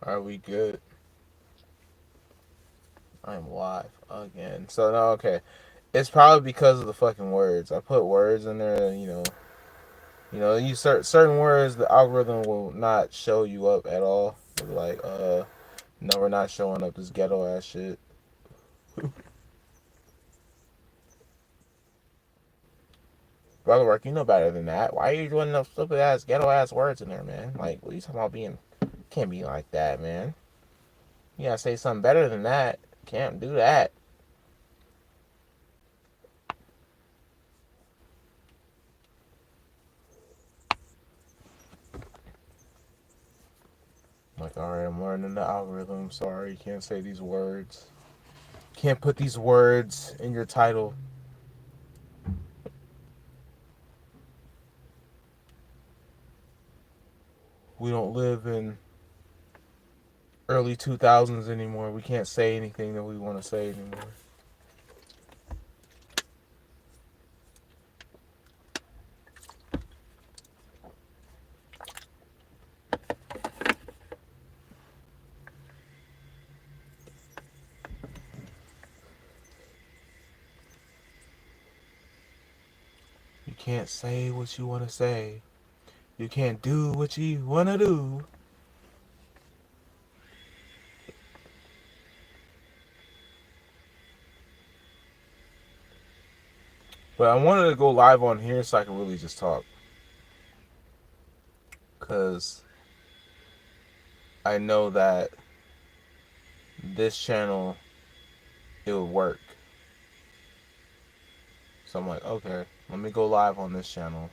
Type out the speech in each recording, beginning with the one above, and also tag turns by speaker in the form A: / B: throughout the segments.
A: Are we good? I'm live again. So no, okay. It's probably because of the fucking words. I put words in there. You certain words. The algorithm will not show you up at all. It'll be like, no, we're not showing up. This ghetto ass shit. Brother work, you know better than that. Why are you doing those stupid ass ghetto ass words in there, man? Like, what are you talking about being? Can't be like that, man. You gotta say something better than that. Can't do that. Like, alright, I'm learning the algorithm. Sorry, you can't say these words. Can't put these words in your title. We don't live in early 2000s anymore. We can't say anything that we want to say anymore. You can't say what you want to say. You can't do what you want to do. But I wanted to go live on here so I can really just talk. Because I know that this channel, it would work. So I'm like, okay, let me go live on this channel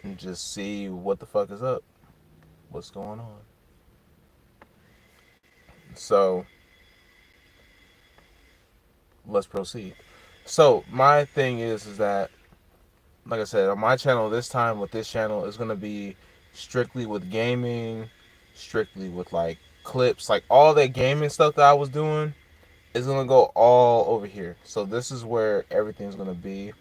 A: and just see what the fuck is up. What's going on. So let's proceed. So my thing is that, like I said, on my channel this time with this channel is gonna be strictly with gaming, strictly with like clips, like all that gaming stuff that I was doing is gonna go all over here. So this is where everything's gonna be.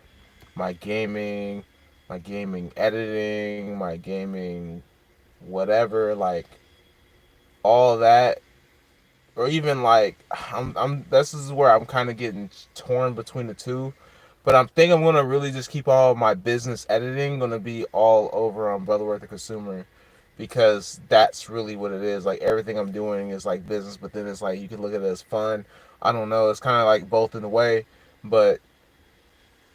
A: My gaming editing, my gaming whatever, like all that, or even like I'm this is where I'm kind of getting torn between the two. But I'm think I'm gonna really just keep all my business editing gonna be all over on Brotherworth the Consumer, because that's really what it is. Like everything I'm doing is like business, but then it's like you can look at it as fun. I don't know. It's kind of like both in a way, but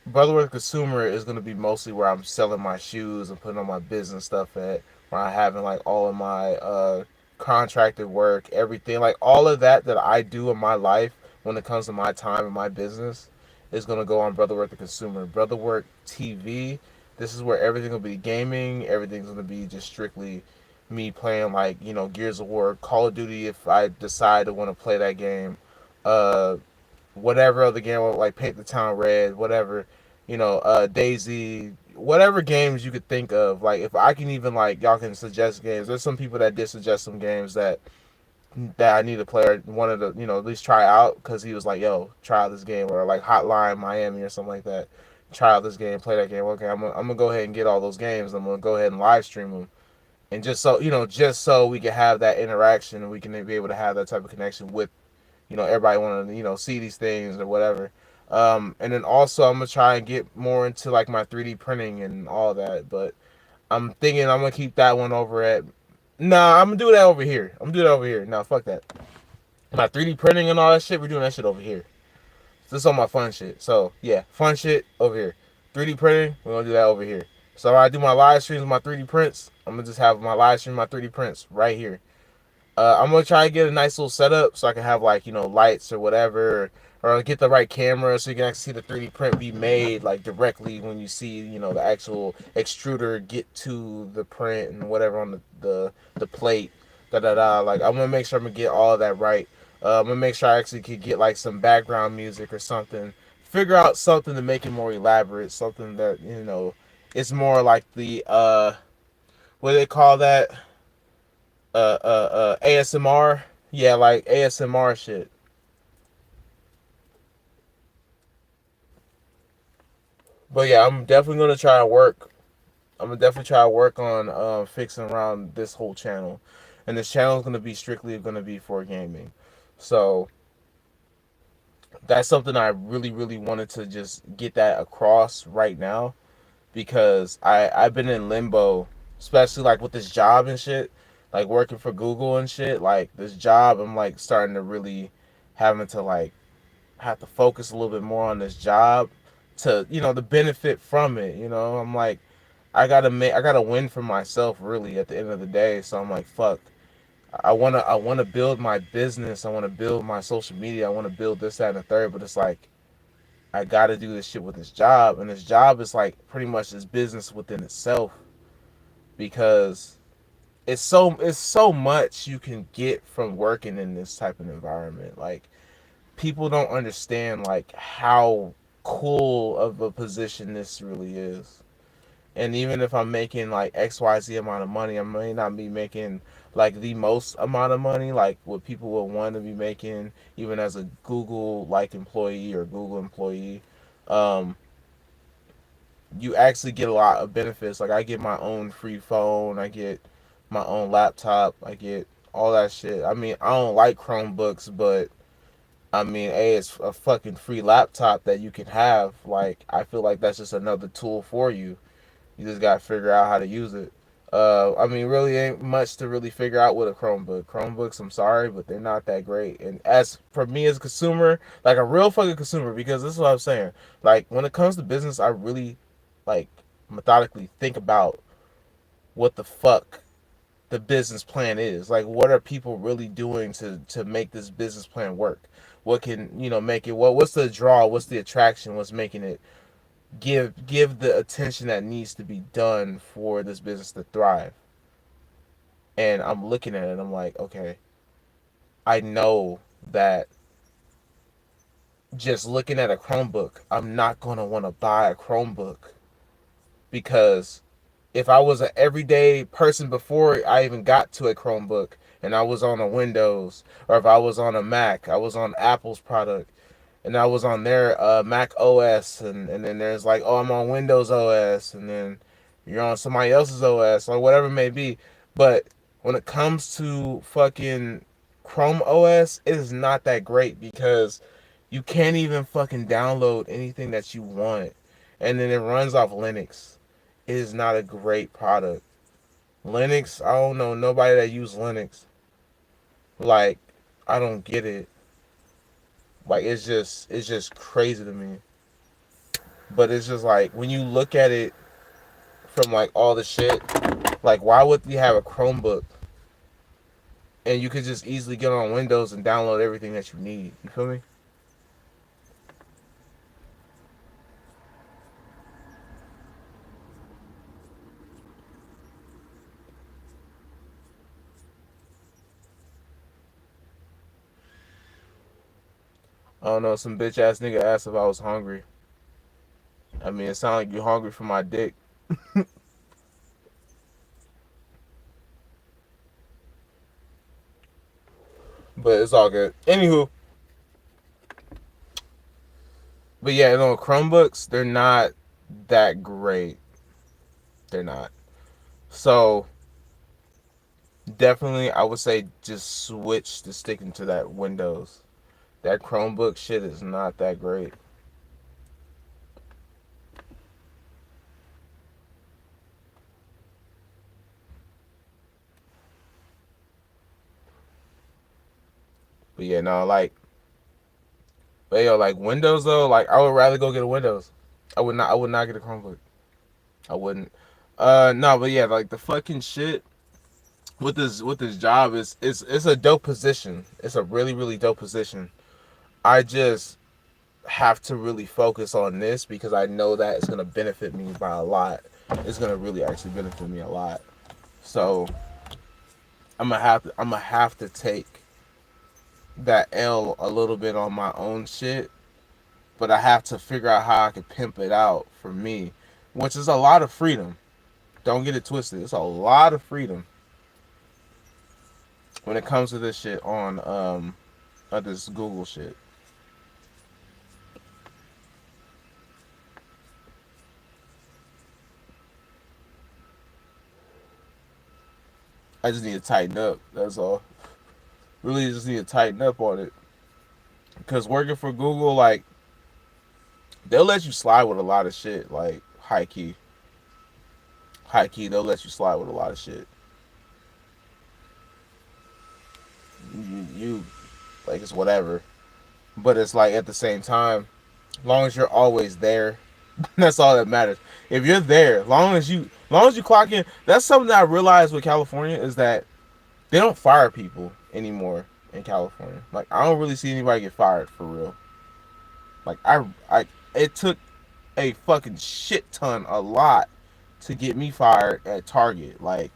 A: Brotherworth Consumer is gonna be mostly where I'm selling my shoes and putting all my business stuff at. Where I having like all of my contracted work, everything, like all of that I do in my life when it comes to my time and my business is gonna go on Brotherworth the Consumer. Brotherworth TV. This is where everything will be gaming. Everything's gonna be just strictly me playing like Gears of War, Call of Duty if I decide to want to play that game. Uh, Whatever other game like Paint the Town Red, whatever, Daisy, whatever games you could think of. Like if I can even like y'all can suggest games. There's some people that did suggest some games that I need to play or wanted to at least try out because he was like, yo, try out this game, or like Hotline Miami or something like that. Try out this game, play that game. Okay, I'm gonna go ahead and get all those games. I'm gonna go ahead and live stream them, and just so we can have that interaction and we can be able to have that type of connection with everybody want to see these things or whatever. And then also I'm gonna try and get more into like my 3D printing and all that. But I'm thinking I'm gonna keep that one over at. Nah, I'm gonna do that over here. I'm gonna do that over here. Nah, fuck that. My 3D printing and all that shit, we're doing that shit over here. This is all my fun shit. So yeah, fun shit over here. 3D printing, we're gonna do that over here. So when I do my live streams with my 3D prints, I'm gonna just have my live stream, my 3D prints right here. I'm gonna try to get a nice little setup so I can have like lights or whatever, or get the right camera so you can actually see the 3D print be made like directly when you see the actual extruder get to the print and whatever on the plate. Da da da. Like I'm gonna make sure I'm gonna get all of that right. I'm gonna make sure I actually could get like some background music or something. Figure out something to make it more elaborate. Something that it's more like the what do they call that? ASMR. Yeah, like ASMR shit. But yeah, I'm definitely gonna try to work. I'm gonna definitely try to work on fixing around this whole channel. and this channel is going to be strictly going to be for gaming. So that's something I really, really wanted to just get that across right now, because I've been in limbo, especially like with this job and shit, like working for Google and shit. Like this job, I'm like starting to really having to like have to focus a little bit more on this job to, the benefit from it. I'm like, I gotta win for myself really at the end of the day. So I'm like, fuck. I wanna build my business. I wanna build my social media. I wanna build this, that, and the third. But it's like I gotta do this shit with this job, and this job is like pretty much this business within itself, because it's so much you can get from working in this type of environment. Like people don't understand like how cool of a position this really is. And even if I'm making like XYZ amount of money, I may not be making like the most amount of money, like what people would want to be making, even as a Google like employee or Google employee. Um, you actually get a lot of benefits. Like I get my own free phone, I get my own laptop, I get all that shit. I mean, I don't like Chromebooks, but I mean, hey, it's a fucking free laptop that you can have. Like, I feel like that's just another tool for you. You just gotta figure out how to use it. I mean, really ain't much to really figure out with a Chromebook. Chromebooks, I'm sorry, but they're not that great. And as for me as a consumer, like a real fucking consumer, because this is what I'm saying. Like, when it comes to business, I really, like, methodically think about what the fuck the business plan is. Like, what are people really doing to make this business plan work? What can, make it, what's the draw? What's the attraction? What's making it give the attention that needs to be done for this business to thrive? And I'm looking at it and I'm like, okay, I know that just looking at a Chromebook, I'm not going to want to buy a Chromebook, because if I was an everyday person before I even got to a Chromebook and I was on a Windows, or if I was on a Mac, I was on Apple's product, and I was on their Mac OS, and then there's like, oh, I'm on Windows OS, and then you're on somebody else's OS or whatever it may be. But when it comes to fucking Chrome OS, it is not that great, because you can't even fucking download anything that you want, and then it runs off Linux. It is not a great product. Linux, I don't know nobody that use Linux. Like, I don't get it. Like it's just crazy to me. But it's just like when you look at it from like all the shit, like why would we have a Chromebook and you could just easily get on Windows and download everything that you need? You feel me? I don't know. Some bitch ass nigga asked if I was hungry. I mean, it sounds like you're hungry for my dick, but it's all good. Anywho, but yeah, Chromebooks, they're not that great. They're not. So definitely, I would say just switch to sticking to that Windows. That Chromebook shit is not that great. But yeah, no, like, but yo, like Windows though, like I would rather go get a Windows. I would not get a Chromebook. I wouldn't. No, but yeah, like the fucking shit with this job is it's a dope position. It's a really really dope position. I just have to really focus on this because I know that it's gonna benefit me by a lot. It's gonna really actually benefit me a lot. So I'm gonna have to take that L a little bit on my own shit, but I have to figure out how I can pimp it out for me, which is a lot of freedom. Don't get it twisted. It's a lot of freedom when it comes to this shit on this Google shit. I just need to tighten up. That's all. Really, just need to tighten up on it. Because working for Google, like, they'll let you slide with a lot of shit. Like, high key, they'll let you slide with a lot of shit. You like, it's whatever. But it's like at the same time, long as you're always there, that's all that matters. If you're there, long as you clock in, that's something that I realized with California is that they don't fire people anymore in California. Like I don't really see anybody get fired for real. Like I it took a fucking shit ton, a lot, to get me fired at Target. Like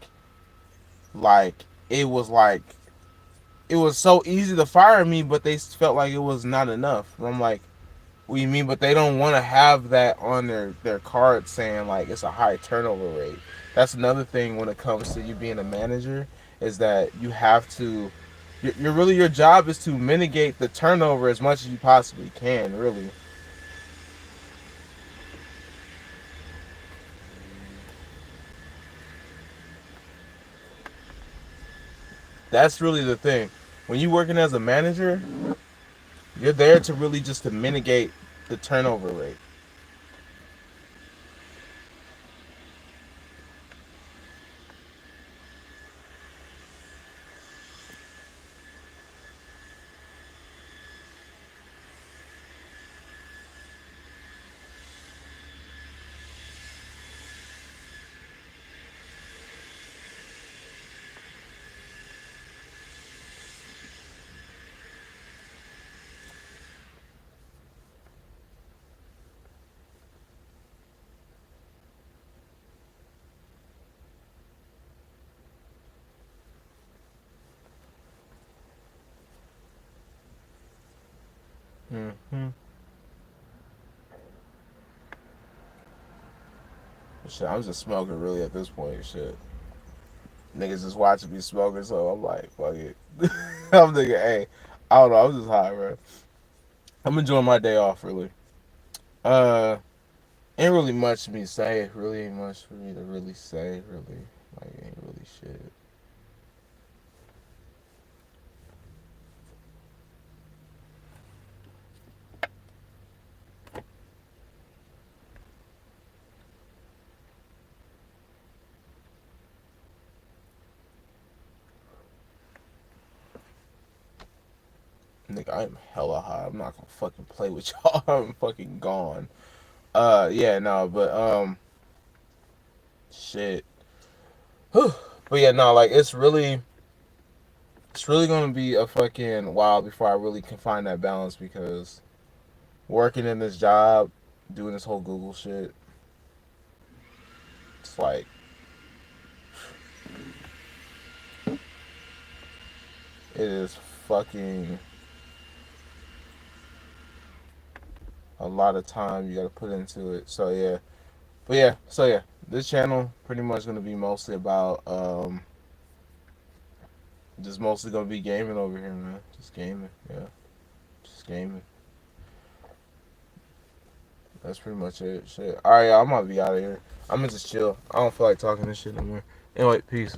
A: it was like it was so easy to fire me, but they felt like it was not enough. And I'm like, what do you mean? But they don't want to have that on their card saying like it's a high turnover rate. That's another thing when it comes to you being a manager is that you have to. You're really your job is to mitigate the turnover as much as you possibly can. Really, that's really the thing. When you're working as a manager, you're there to really just to mitigate the turnover rate. Mm-hmm. Shit, I'm just smoking really at this point. Shit, niggas just watching me smoking, so I'm like, fuck it. I'm thinking, hey, I don't know, I'm just high, bro. I'm enjoying my day off, really. Uh, ain't really much for me to say. Really ain't much for me to really say, really. Like, ain't really shit. Nigga, I'm hella high. I'm not gonna fucking play with y'all. I'm fucking gone. Yeah, no, but, shit. Whew. But yeah, no, like, it's really gonna be a fucking while before I really can find that balance because working in this job, doing this whole Google shit, it's like it is fucking a lot of time you gotta put into it. So yeah, but yeah, so yeah, this channel pretty much gonna be mostly about just mostly gonna be gaming over here, man. Just gaming, yeah, just gaming. That's pretty much it. Shit. All right, y'all, I'm gonna be out of here. I'm gonna just chill. I don't feel like talking this shit no more. Anyway, peace.